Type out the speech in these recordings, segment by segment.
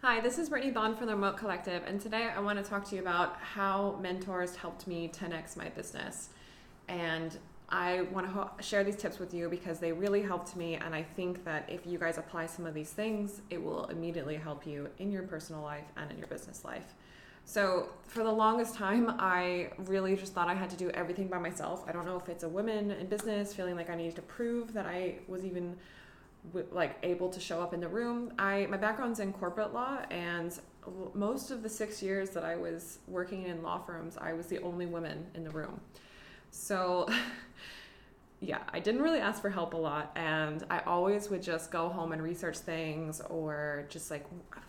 Hi, this is Brittnee Bond from the Remote Collective, and today I want to talk to you about how mentors helped me 10x my business. And I want to share these tips with you because they really helped me, and I think that if you guys apply some of these things, it will immediately help you in your personal life and in your business life. So for the longest time, I really just thought I had to do everything by myself. I don't know if it's a woman in business feeling like I needed to prove that I was even able to show up in the room. My background's in corporate law, and most of the 6 years that I was working in law firms, I was the only woman in the room. So yeah, I didn't really ask for help a lot, and I always would just go home and research things, or just I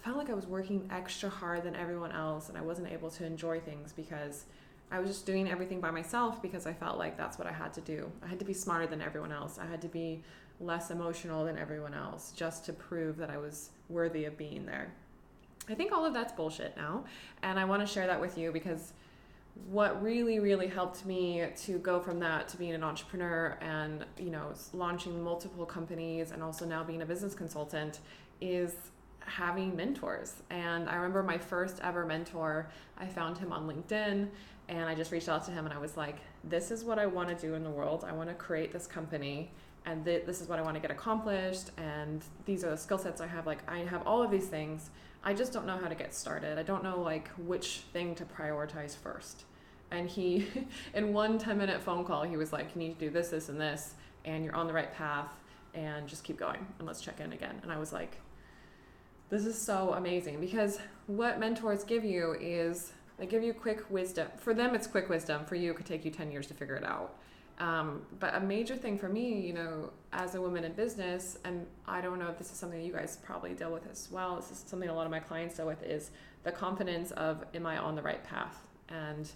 felt like I was working extra hard than everyone else, and I wasn't able to enjoy things because I was just doing everything by myself because I felt like that's what I had to do. I had to be smarter than everyone else. I had to be less emotional than everyone else just to prove that I was worthy of being there. I think all of that's bullshit now, and I want to share that with you because what really, really helped me to go from that to being an entrepreneur and, launching multiple companies and also now being a business consultant is having mentors. And I remember my first ever mentor, I found him on LinkedIn, and I just reached out to him and I was like, this is what I want to do in the world. I want to create this company, and this is what I want to get accomplished, and these are the skill sets I have. I have all of these things. I just don't know how to get started. I don't know which thing to prioritize first. And he, in one 10-minute phone call, he was like, you need to do this, this, and this, and you're on the right path, and just keep going, and let's check in again. And I was like, this is so amazing, because what mentors give you is they give you quick wisdom. For them, it's quick wisdom. For you, it could take you 10 years to figure it out. But a major thing for me, as a woman in business, and I don't know if this is something that you guys probably deal with as well, this is something a lot of my clients deal with, is the confidence of, am I on the right path? And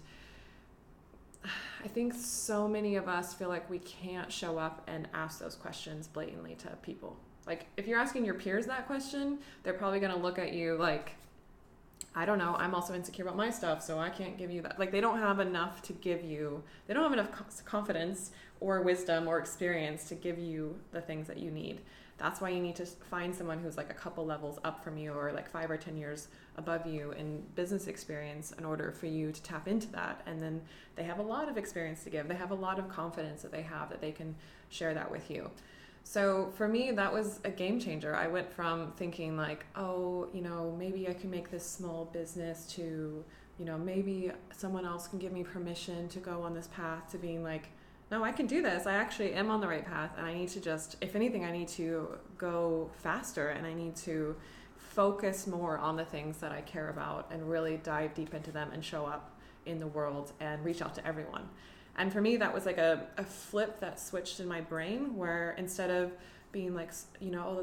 I think so many of us feel like we can't show up and ask those questions blatantly to people. If you're asking your peers that question, they're probably going to look at you like, I don't know, I'm also insecure about my stuff, so I can't give you that. They don't have enough to give you. They don't have enough confidence or wisdom or experience to give you the things that you need. That's why you need to find someone who's a couple levels up from you, or 5 or 10 years above you in business experience, in order for you to tap into that. And then they have a lot of experience to give. They have a lot of confidence that they have, that they can share that with you. So for me, that was a game changer. I went from thinking maybe I can make this small business to, maybe someone else can give me permission to go on this path, to being no, I can do this. I actually am on the right path, and I need to just, if anything, I need to go faster, and I need to focus more on the things that I care about and really dive deep into them and show up in the world and reach out to everyone. And for me, that was a flip that switched in my brain, where instead of being let's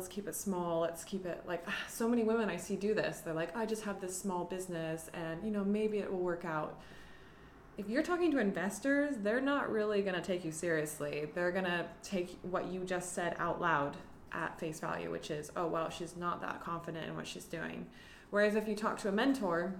keep it small, let's keep it so many women I see do this. They're like, I just have this small business and, maybe it will work out. If you're talking to investors, they're not really going to take you seriously. They're going to take what you just said out loud at face value, which is, oh, well, she's not that confident in what she's doing. Whereas if you talk to a mentor,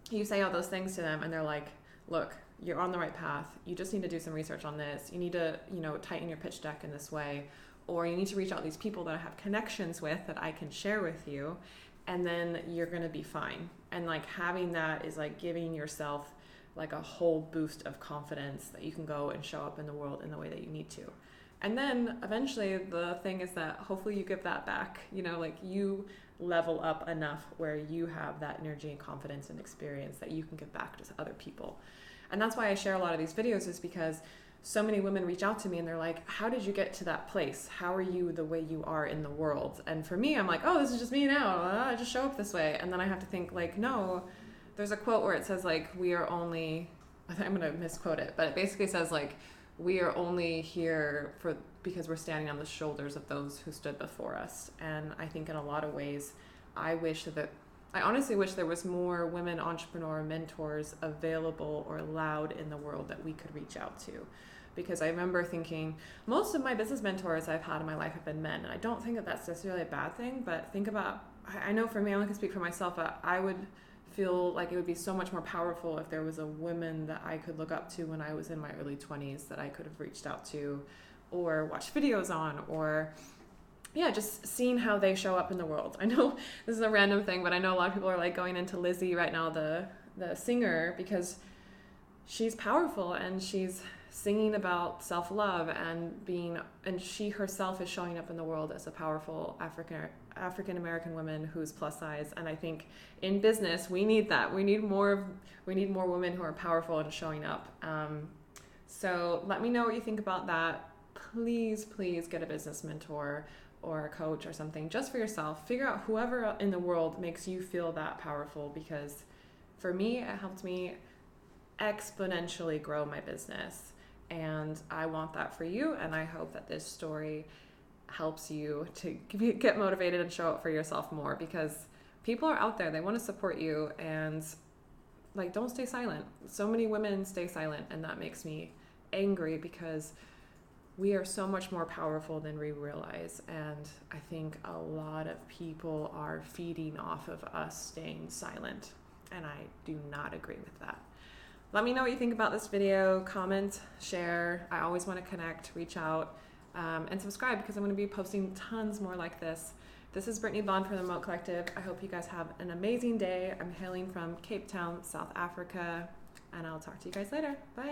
you say all those things to them and they're like, look, you're on the right path. You just need to do some research on this. You need to, tighten your pitch deck in this way, or you need to reach out to these people that I have connections with that I can share with you, and then you're going to be fine. And having that is giving yourself a whole boost of confidence that you can go and show up in the world in the way that you need to. And then eventually the thing is that hopefully you give that back, you level up enough where you have that energy and confidence and experience that you can give back to other people. And that's why I share a lot of these videos, is because so many women reach out to me and they're like, how did you get to that place? How are you the way you are in the world? And for me, I'm like, oh, this is just me now. I just show up this way. And then I have to think no, there's a quote where it says we are only, I'm going to misquote it, but it basically says we are only here because we're standing on the shoulders of those who stood before us. And I think in a lot of ways, I honestly wish there was more women entrepreneur mentors available or allowed in the world that we could reach out to. Because I remember thinking, most of my business mentors I've had in my life have been men. And I don't think that that's necessarily a bad thing, but think about, I know for me, I only can speak for myself, I would feel like it would be so much more powerful if there was a woman that I could look up to when I was in my early 20s that I could have reached out to or watched videos on, or yeah, just seeing how they show up in the world. I know this is a random thing, but I know a lot of people are like going into Lizzie right now, the singer, because she's powerful and she's singing about self-love and she herself is showing up in the world as a powerful African American woman who's plus size. And I think in business we need that. We need more women who are powerful and showing up. So let me know what you think about that. Please get a business mentor or a coach or something just for yourself. Figure out whoever in the world makes you feel that powerful, because for me, it helped me exponentially grow my business. And I want that for you. And I hope that this story helps you to get motivated and show up for yourself more, because people are out there. They want to support you, and like, don't stay silent. So many women stay silent, and that makes me angry, because we are so much more powerful than we realize. And I think a lot of people are feeding off of us staying silent. And I do not agree with that. Let me know what you think about this video. Comment, share. I always want to connect, reach out, and subscribe, because I'm going to be posting tons more like this. This is Brittnee Bond from the Remote Collective. I hope you guys have an amazing day. I'm hailing from Cape Town, South Africa, and I'll talk to you guys later. Bye.